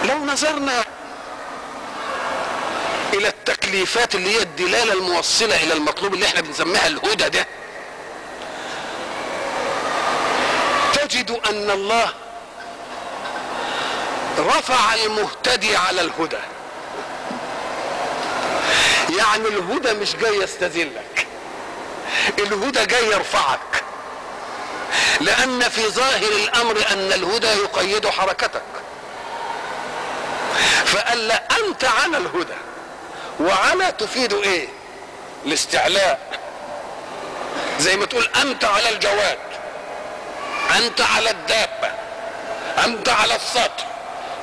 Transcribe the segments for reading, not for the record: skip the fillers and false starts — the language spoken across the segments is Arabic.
لو نظرنا الى التكليفات اللي هي الدلالة الموصلة الى المطلوب اللي احنا بنسميها الهدى ده، تجد ان الله رفع المهتدي على الهدى. يعني الهدى مش جاي يستذلك، الهدى جاي يرفعك، لان في ظاهر الامر ان الهدى يقيد حركتك، فقال لا انت على الهدى. وعلى تفيد ايه؟ الاستعلاء، زي ما تقول انت على الجواد، انت على الدابة، انت على السطح،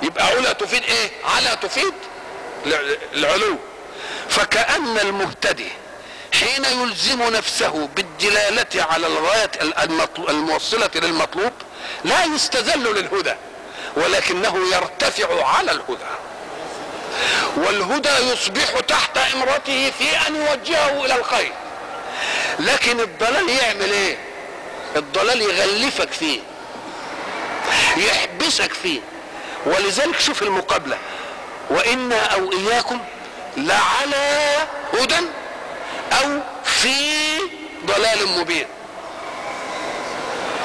يبقى على تفيد ايه؟ على تفيد العلو. فكأن المهتدي حين يلزم نفسه بالدلالة على الغاية الموصلة للمطلوب لا يستذل للهدى، ولكنه يرتفع على الهدى، والهدى يصبح تحت امرته في ان يوجهه الى الخير. لكن الضلال يعمل ايه؟ الضلال يغلفك فيه، يحبسك فيه. ولذلك شوف المقابلة، وإنا أو إياكم لعلى هدى أو في ضلال مبين.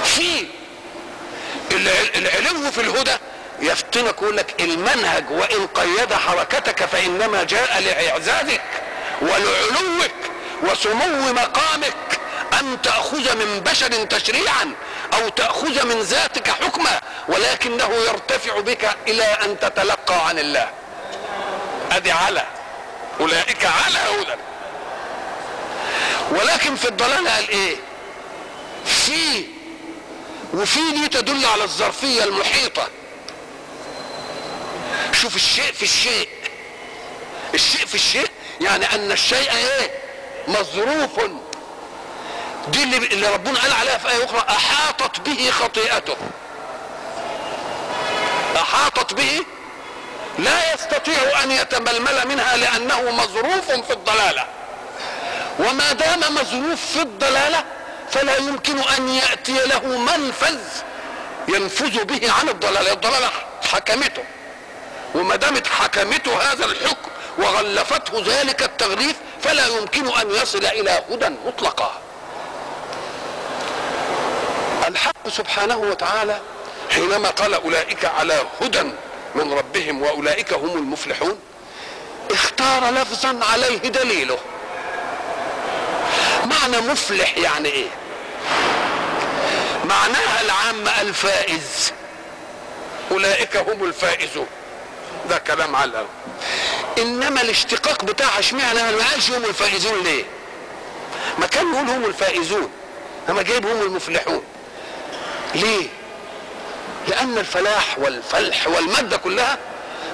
في العلو في الهدى يفتنك، يقول لك المنهج وإن قيد حركتك فإنما جاء لإعزازك ولعلوك وسمو مقامك، أن تأخذ من بشر تشريعا أو تأخذ من ذاتك حكما، ولكنه يرتفع بك إلى أن تتلقى عن الله. أدي على أولئك على هدى. ولكن في الضلال قال إيه؟ في، وفي دي تدل على الظرفية المحيطة. شوف الشيء في الشيء، الشيء في الشيء، يعني أن الشيء إيه؟ مظروف. دي اللي ربنا قال عليها في آية أخرى أحاطت به خطيئته. أحاطت به، لا يستطيع أن يتململ منها لأنه مظروف في الضلالة، وما دام مظروف في الضلالة فلا يمكن أن يأتي له منفذ ينفذ به عن الضلالة. الضلالة حكمته، وما دامت حكمته هذا الحكم وغلفته ذلك التغليف فلا يمكن أن يصل إلى هدى مطلقا. الحق سبحانه وتعالى حينما قال أولئك على هدى من ربهم وأولئك هم المفلحون اختار لفظا عليه دليله. معنى مفلح يعني ايه؟ معناها العام الفائز، أولئك هم الفائزون، ده كلام على الأول. إنما الاشتقاق بتاعها اشمعنى ما قالش هم الفائزون ليه؟ ما كان يقول هم الفائزون، أما جايب هم المفلحون ليه؟ لأن الفلاح والفلح والمادة كلها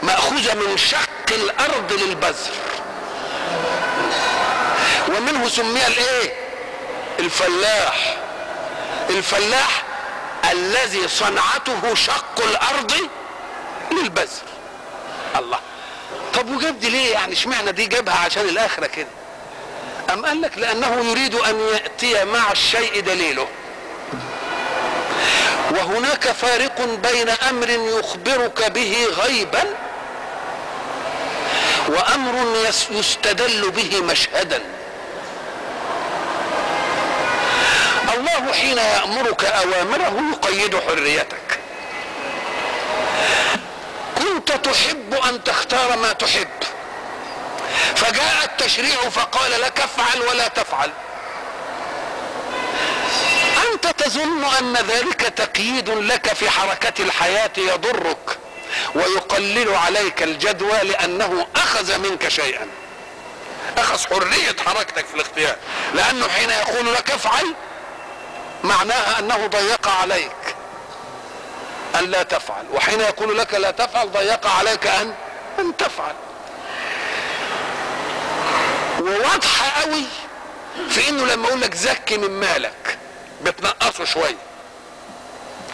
مأخوذة من شق الأرض للبذر، ومنه سمي الايه؟ الفلاح. الفلاح الذي صنعته شق الأرض للبذر. الله، طب وجاب دي ليه؟ يعني اشمعنى دي جابها عشان الآخرة كده؟ أم قال لك لأنه يريد أن يأتي مع الشيء دليله. وهناك فارق بين أمر يخبرك به غيبا وأمر يستدل به مشهدا. الله حين يأمرك أوامره يقيد حريتك. كنت تحب أن تختار ما تحب، فجاء التشريع فقال لك افعل ولا تفعل. أنت تظن أن ذلك تقييد لك في حركة الحياة يضرك ويقلل عليك الجدوى، لأنه أخذ منك شيئا، أخذ حرية حركتك في الاختيار، لأنه حين يقول لك افعل معناها أنه ضيق عليك أن لا تفعل، وحين يقول لك لا تفعل ضيق عليك أن تفعل. وواضحة قوي في إنه لما يقول لك زكي من مالك بتنقصه شوية،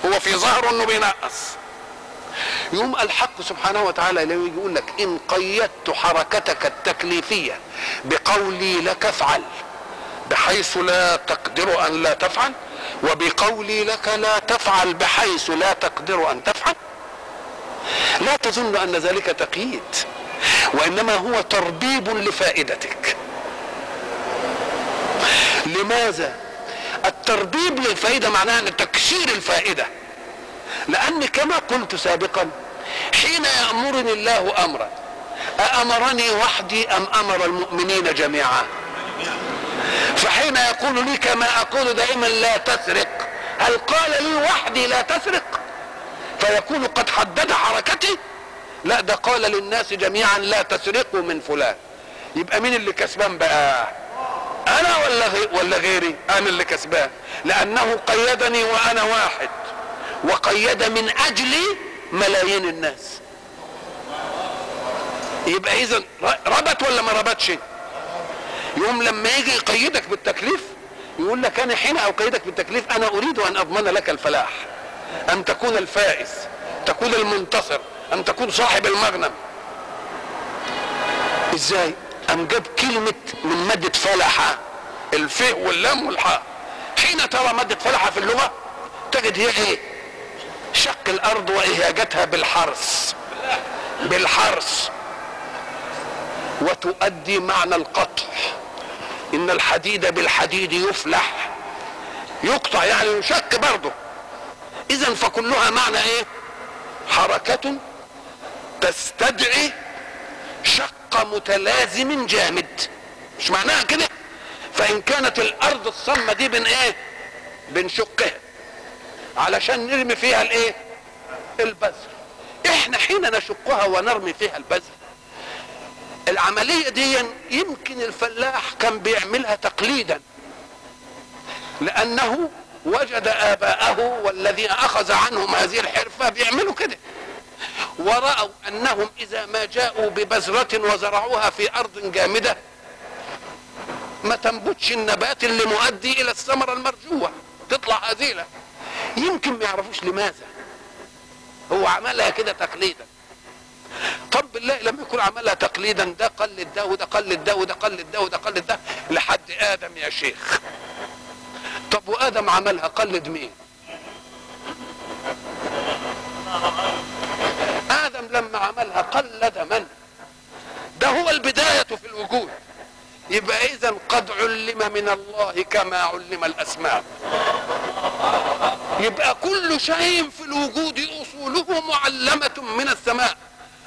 هو في ظهره إنه بينقص. يوم الحق سبحانه وتعالى لما يجي يقول لك إن قيدت حركتك التكليفية بقولي لك افعل بحيث لا تقدر أن لا تفعل، وبقولي لك لا تفعل بحيث لا تقدر أن تفعل، لا تظن ان ذلك تقييد، وانما هو تربيب لفائدتك. لماذا؟ التربيب للفائدة معناها ان تكسير الفائدة، لان كما قلت سابقا حين يأمرني الله امرا أأمرني وحدي ام امر المؤمنين جميعا؟ فحين يقول لي كما اقول دائما لا تسرق، هل قال لي وحدي لا تسرق فيكون قد حدد حركتي؟ لا، ده قال للناس جميعا لا تسرقوا من فلان. يبقى مين اللي كسبان بقى؟ انا ولا غيري؟ انا اللي كسبان، لانه قيدني وانا واحد، وقيد من اجلي ملايين الناس. يبقى اذا ربط ولا ما ربطش؟ يوم لما يجي يقيدك بالتكليف يقول لك انا حين اقيدك بالتكليف انا اريد ان اضمن لك الفلاح، ان تكون الفائز، تكون المنتصر، ان تكون صاحب المغنم. ازاي؟ ام جاب كلمة من مادة فلحة، الفاء واللام والحاء. حين ترى مادة فلحة في اللغة تجد هي ايه؟ شق الارض واهاجتها بالحرث، بالحرث، وتؤدي معنى القطع. ان الحديد بالحديد يفلح، يقطع يعني يشق برضه. اذا فكلها معنى ايه؟ حركة تستدعي شق متلازم جامد. مش معناها كده؟ فان كانت الارض الصمة دي بن ايه؟ بنشقها علشان نرمي فيها الايه؟ البذر. احنا حين نشقها ونرمي فيها البذر، العملية دي يمكن الفلاح كان بيعملها تقليدا، لانه وجد اباءه والذين اخذ عنهم هذه الحرفة بيعملوا كده، ورأوا انهم اذا ما جاءوا ببذرة وزرعوها في ارض جامدة ما تنبتش النبات اللي مؤدي الى الثمرة المرجوة، تطلع هزيلة. يمكن ما يعرفوش لماذا هو عملها كده تقليدا. طب بالله لما يكون عملها تقليدا، ده قلد ده وده قلد ده وده قلد ده وده قلد ده لحد ادم يا شيخ. طب وادم عملها قلد مين؟ ادم لما عملها قلد من؟ ده هو البداية في الوجود. يبقى اذا قد علم من الله كما علم الاسماء. يبقى كل شيء في الوجود اصوله معلمة من السماء،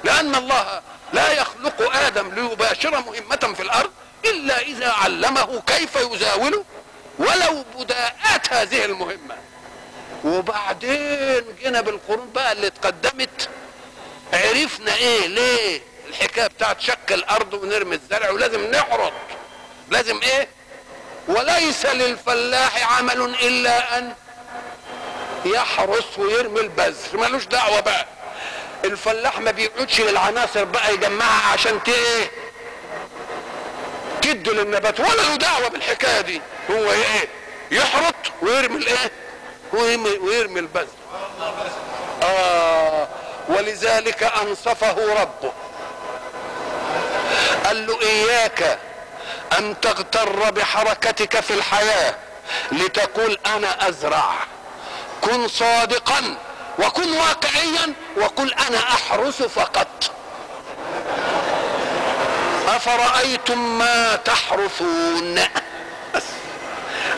لان الله لا يخلق ادم ليباشر مهمة في الارض الا اذا علمه كيف يزاوله ولو بداءات هذه المهمة. وبعدين جينا بالقرون بقى اللي اتقدمت عرفنا ايه ليه الحكاية بتاعت شق الارض ونرمي الزرع ولازم نحرط، لازم ايه؟ وليس للفلاح عمل الا ان يحرس ويرمي البذر، مالوش دعوة بقى. الفلاح ما بيقعدش للعناصر بقى يجمعها عشان ايه؟ تدي للنبات، ولا له دعوة بالحكاية دي. هو ايه؟ يحرط ويرمي الايه؟ ويرمي البذر. ولذلك انصفه ربه، قال له اياك ان تغتر بحركتك في الحياة لتقول انا ازرع. كن صادقا وكن واقعيا وقل انا احرس فقط. افرأيتم ما تحرثون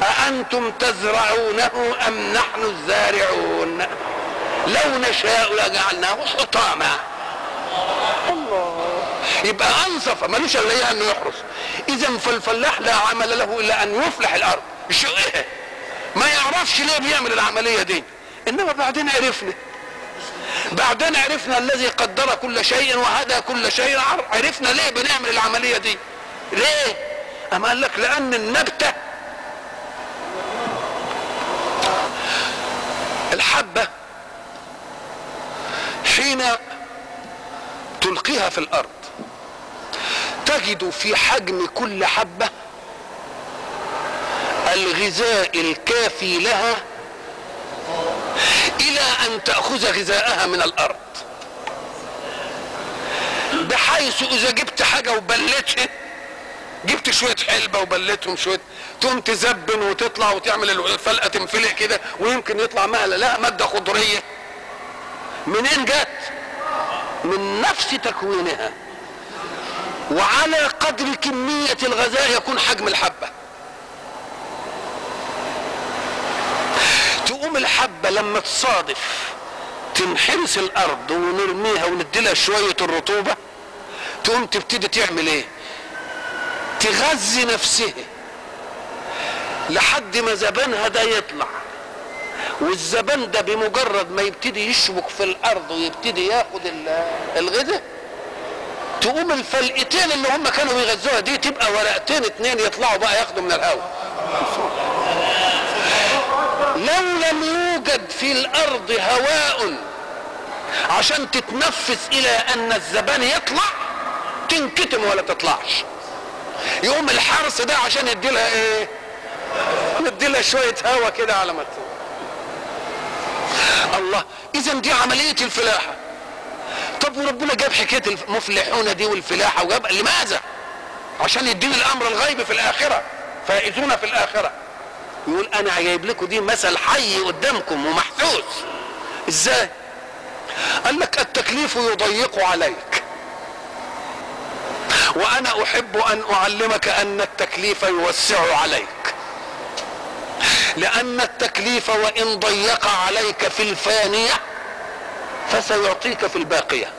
أأنتم تزرعونه ام نحن الزارعون لو نشاء لجعلناه حطاما. الله. يبقى انصف ملوش الا انه يحرس. اذا فالفلاح لا عمل له الا ان يفلح الارض. شو ايه؟ ما يعرفش ليه بيعمل العملية دي، انما بعدين عرفنا الذي قدر كل شيء وهدى كل شيء. عرفنا ليه بنعمل العملية دي. ليه؟ اما قال لك لان النبتة الحبة حين تلقيها في الارض تجد في حجم كل حبة الغذاء الكافي لها الى ان تأخذ غذاءها من الارض، بحيث اذا جبت حاجة وبلتها، جبت شوية حلبة وبلتهم شوية، تقوم تزبن وتطلع وتعمل الفلقة تنفلق كده ويمكن يطلع لها مادة خضرية. منين جت؟ من نفس تكوينها، وعلى قدر كمية الغذاء يكون حجم الحبة. تقوم الحبة لما تصادف تنحرس الارض ونرميها ونديلها شوية الرطوبة، تقوم تبتدي تعمل ايه؟ تغذي نفسها لحد ما زبانها ده يطلع، والزبان ده بمجرد ما يبتدي يشبك في الارض ويبتدي ياخد الغذاء، تقوم الفلقتين اللي هم كانوا بيغذوها دي تبقى ورقتين اتنين يطلعوا بقى ياخدوا من الهواء. لو لم يوجد في الارض هواء عشان تتنفس الى ان الزبان يطلع تنكتم ولا تطلعش. يقوم الحرس ده عشان يديلها ايه؟ يديلها شويه هواء كده على ما الله. اذا دي عمليه الفلاحه. طب وربنا جاب حكايه المفلحون دي والفلاحه وجاب لماذا؟ عشان يديني الامر الغيب في الاخره، فائزون في الاخره. يقول انا جايب لكم دي مثل حي قدامكم ومحسوس. ازاي؟ قال لك التكليف يضيق عليك، وانا احب ان اعلمك ان التكليف يوسع عليك، لان التكليف وان ضيق عليك في الفانية فسيعطيك في الباقية.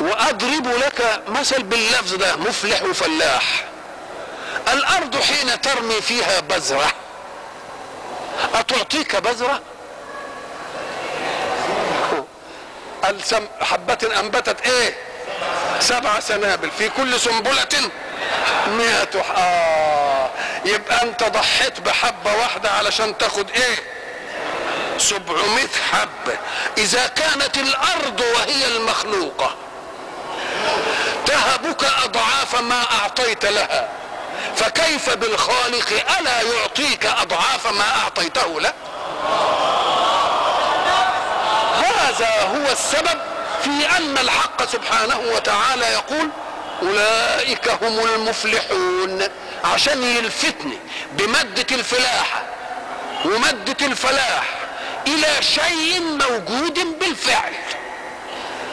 واضرب لك مثل باللفظ ده، مفلح وفلاح. الارض حين ترمي فيها بذرة اتعطيك بذرة؟ حبة انبتت ايه؟ 7 سنابل في كل سنبلة 100. يبقى انت ضحيت بحبة واحدة علشان تاخد ايه؟ 700 حبة. اذا كانت الارض وهي المخلوقة تهبك اضعاف ما اعطيت لها، فكيف بالخالق الا يعطيك اضعاف ما اعطيته له؟ هذا هو السبب في ان الحق سبحانه وتعالى يقول اولئك هم المفلحون، عشان يلفتني بمادة الفلاحة ومادة الفلاح الى شيء موجود بالفعل.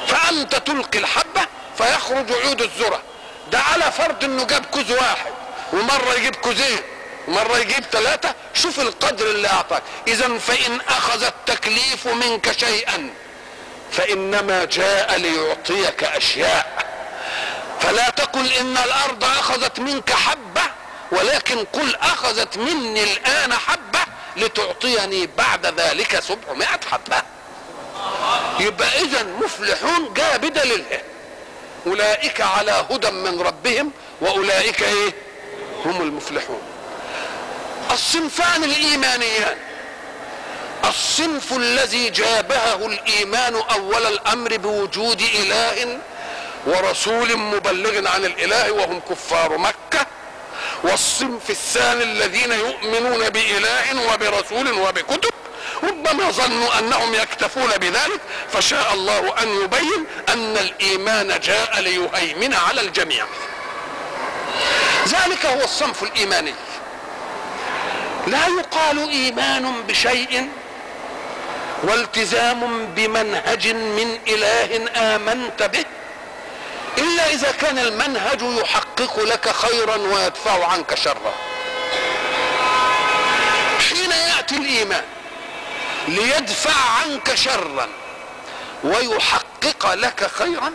فانت تلقي الحبة فيخرج عود الذرة، ده على فرض انه جاب كوز واحد، ومرة يجيب كوزين ومرة يجيب 3. شوف القدر اللي اعطاك. اذا فان اخذ التكليف منك شيئا فانما جاء ليعطيك اشياء. فلا تقل ان الارض اخذت منك حبة، ولكن قل اخذت مني الان حبة لتعطيني بعد ذلك 700 حبة. يبقى اذا مفلحون جاء بدليله. اولئك على هدى من ربهم واولئك ايه؟ هم المفلحون. الصنفان الايمانيان، الصنف الذي جابهه الايمان اول الامر بوجود اله ورسول مبلغ عن الاله وهم كفار مكة، والصنف الثاني الذين يؤمنون بإله وبرسول وبكتب، ربما ظنوا انهم يكتفون بذلك، فشاء الله ان يبين ان الايمان جاء ليهيمن على الجميع. ذلك هو الصنف الايماني. لا يقال ايمان بشيء والتزام بمنهج من اله امنت به الا اذا كان المنهج يحقق لك خيرا ويدفع عنك شرا. حين ياتي الايمان ليدفع عنك شرا ويحقق لك خيرا،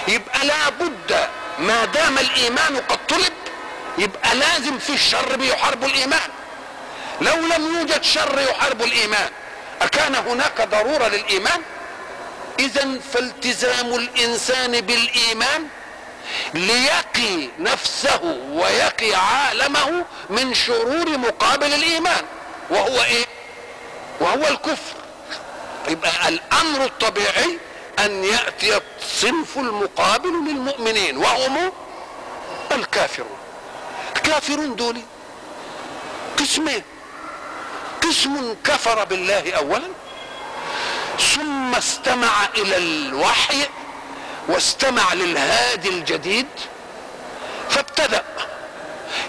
يبقى لا بد ما دام الايمان قد طلب يبقى لازم في الشر بيحارب الايمان. لو لم يوجد شر يحارب الايمان اكان هناك ضرورة للايمان؟ اذا فالتزام الانسان بالايمان ليقي نفسه ويقي عالمه من شرور مقابل الايمان، وهو ايه؟ وهو الكفر. يبقى الامر الطبيعي ان ياتي الصنف المقابل للمؤمنين وهم الكافرون. الكافرون دول قسمين: قسم كفر بالله اولا ثم استمع الى الوحي واستمع للهادي الجديد فابتدأ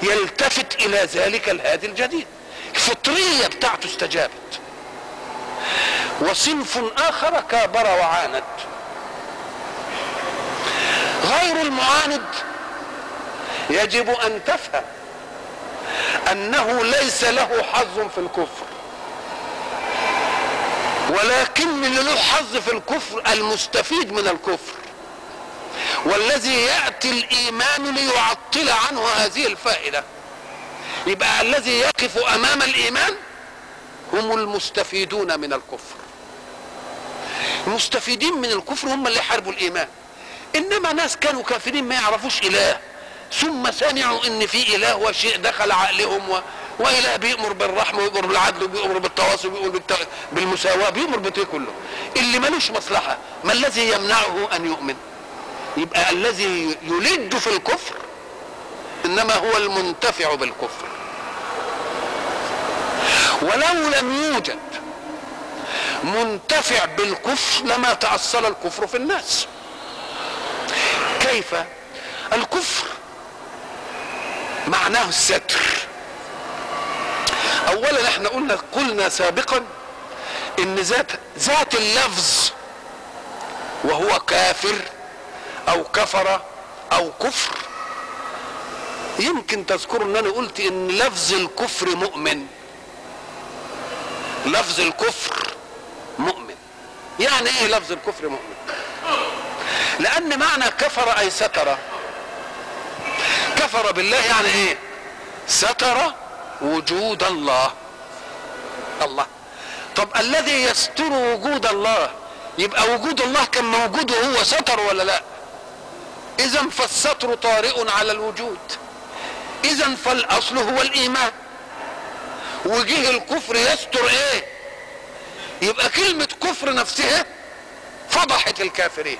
يلتفت الى ذلك الهادي الجديد، الفطرية بتاعته استجابت. وصنف آخر كابر وعاند. غير المعاند يجب أن تفهم أنه ليس له حظ في الكفر، ولكن اللي له حظ في الكفر المستفيد من الكفر، والذي يأتي الإيمان ليعطل عنه هذه الفائدة. يبقى الذي يقف أمام الإيمان هم المستفيدون من الكفر. المستفيدين من الكفر هم اللي حاربوا الإيمان. إنما ناس كانوا كافرين ما يعرفوش إله، ثم سمعوا إن في إله وشيء دخل عقلهم وإله بيأمر بالرحمة ويأمر بالعدل وبيأمر بالتواصل وبيأمر بالمساواة، بيأمر بده كله. اللي ملوش مصلحة ما الذي يمنعه أن يؤمن؟ يبقى الذي يلد في الكفر إنما هو المنتفع بالكفر. ولو لم يوجد منتفع بالكفر لما تأصل الكفر في الناس. كيف؟ الكفر معناه الستر. اولا احنا قلنا سابقا ان ذات اللفظ وهو كافر او كفر او كفر، يمكن تذكروا ان انا قلت ان لفظ الكفر مؤمن. لفظ الكفر مؤمن. يعني ايه لفظ الكفر مؤمن؟ لان معنى كفر اي ستر. كفر بالله يعني ايه؟ ستر وجود الله. الله. طب الذي يستر وجود الله يبقى وجود الله كان موجود وهو ستر ولا لا؟ اذا فالستر طارئ على الوجود. اذا فالاصل هو الايمان، وجه الكفر يستر ايه؟ يبقى كلمة كفر نفسها فضحت الكافرين،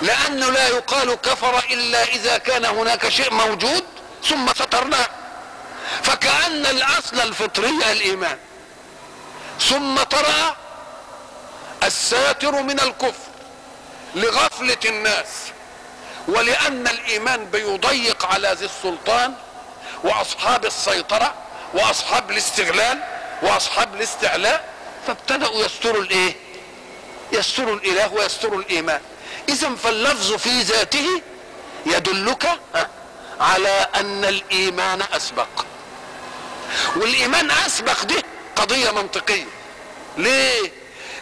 لأنه لا يقال كفر إلا إذا كان هناك شيء موجود ثم سترناه. فكأن الأصل الفطري الإيمان، ثم طرأ الساتر من الكفر لغفلة الناس، ولأن الإيمان بيضيق على ذي السلطان وأصحاب السيطرة وأصحاب الاستغلال وأصحاب الاستعلاء، فابتدأوا يستروا الإيه؟ يستروا الإله ويستروا الإيمان. إذن فاللفظ في ذاته يدلك على أن الإيمان أسبق، والإيمان أسبق دي قضية منطقية. ليه؟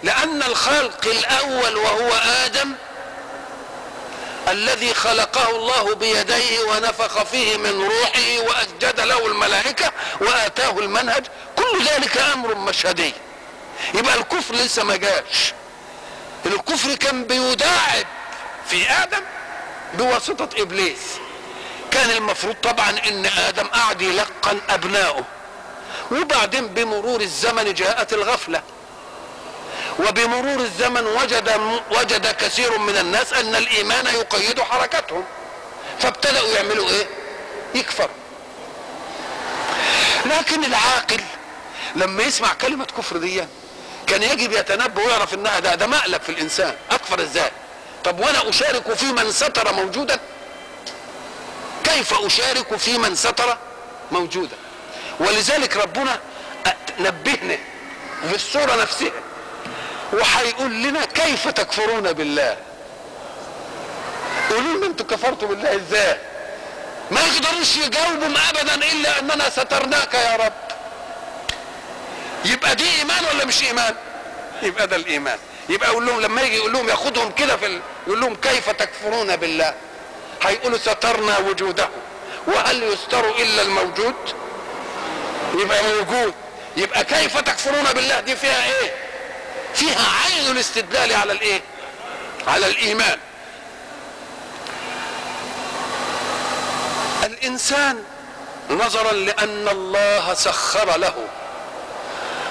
لأن الخلق الأول وهو آدم الذي خلقه الله بيديه ونفخ فيه من روحه وأسجد له الملائكة وآتاه المنهج، كل ذلك أمر مشهدي. يبقى الكفر لسه ما جاش. الكفر كان بيداعب في آدم بواسطة إبليس. كان المفروض طبعا إن آدم قاعد يلقن أبنائه، وبعدين بمرور الزمن جاءت الغفلة، وبمرور الزمن وجد كثير من الناس أن الإيمان يقيد حركتهم، فابتدأوا يعملوا إيه؟ يكفروا. لكن العاقل لما يسمع كلمة كفر دي كان يجب يتنبه ويعرف انها ده مقلب في الانسان. اكفر ازاي؟ طب وانا اشارك في من ستر موجودا؟ كيف اشارك في من ستر موجودا؟ ولذلك ربنا نبهنا في السورة نفسها وهيقول لنا كيف تكفرون بالله. قولوا لنا انتوا كفرتوا بالله ازاي؟ ما يقدروش يجاوبوا ابدا الا اننا سترناك يا رب. يبقى دي ايمان ولا مش ايمان؟ يبقى ده الايمان. يبقى يقول لهم لما يجي يقول لهم ياخدهم كده يقول لهم كيف تكفرون بالله؟ هيقولوا سترنا وجوده، وهل يستر الا الموجود؟ يبقى موجود. يبقى كيف تكفرون بالله دي فيها ايه؟ فيها عين الاستدلال على الايه؟ على الايمان. الانسان نظرا لان الله سخر له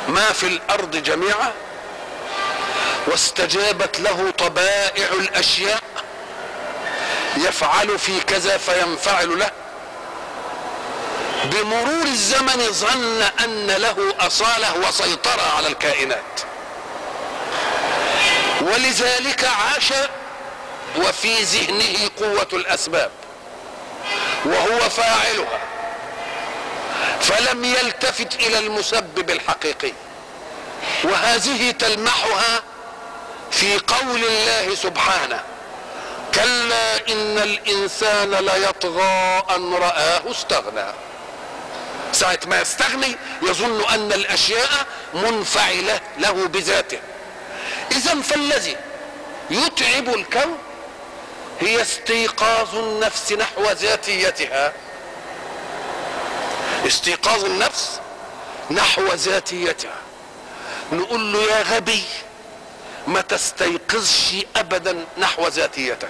ما في الارض جميعا واستجابت له طبائع الاشياء، يفعل في كذا فينفعل له، بمرور الزمن ظن ان له اصالة وسيطرة على الكائنات، ولذلك عاش وفي ذهنه قوة الاسباب وهو فاعلها، فلم يلتفت الى المسبب الحقيقي. وهذه تلمحها في قول الله سبحانه: كلا إن الإنسان ليطغى أن رآه استغنى. ساعة ما يستغني يظن أن الأشياء منفعلة له بذاته. إذن فالذي يتعب الكون هي استيقاظ النفس نحو ذاتيتها، استيقاظ النفس نحو ذاتيتها. نقول له يا غبي ما تستيقظش ابدا نحو ذاتيتك،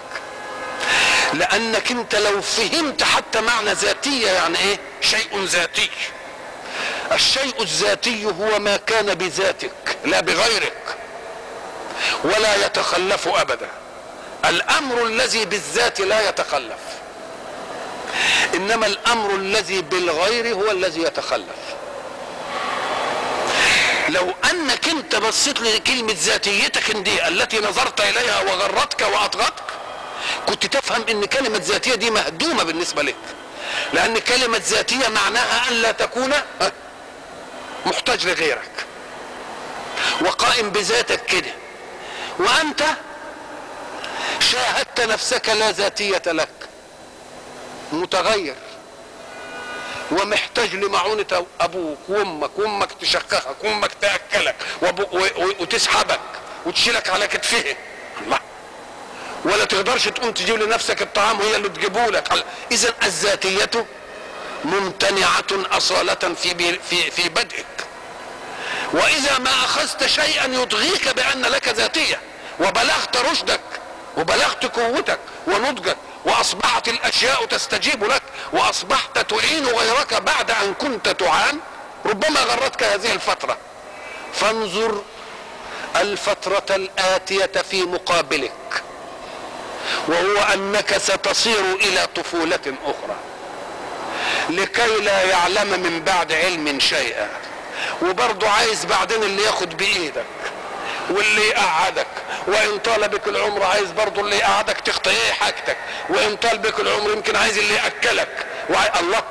لانك انت لو فهمت حتى معنى ذاتية يعني ايه شيء ذاتي. الشيء الذاتي هو ما كان بذاتك لا بغيرك ولا يتخلف ابدا. الامر الذي بالذات لا يتخلف، انما الامر الذي بالغير هو الذي يتخلف. لو انك انت بصيت لكلمة ذاتيتك دي التي نظرت اليها وغرتك واطغتك كنت تفهم ان كلمة ذاتية دي مهدومة بالنسبة لك، لان كلمة ذاتية معناها ان لا تكون محتاج لغيرك وقائم بذاتك كده، وانت شاهدت نفسك لا ذاتية لك، متغير ومحتاج لمعونة ابوك وامك، وامك تشخخك وامك تاكلك وتسحبك وتشيلك على كتفها، الله، ولا تقدرش تقوم تجيب لنفسك الطعام وهي اللي تجيبه لك. اذا الذاتية ممتنعة اصالة في بدئك. واذا ما اخذت شيئا يطغيك بان لك ذاتية وبلغت رشدك وبلغت قوتك ونضجك واصبحت الاشياء تستجيب لك واصبحت تعين غيرك بعد ان كنت تعان، ربما غرتك هذه الفترة. فانظر الفترة الآتية في مقابلك، وهو انك ستصير الى طفولة اخرى لكي لا يعلم من بعد علم شيئا. وبرضه عايز بعدين اللي ياخد بايدك واللي يقعدك، وان طال بك العمر عايز برضه اللي يقعدك تخطئ حاجتك، وان طال بك العمر يمكن عايز اللي ياكلك الله.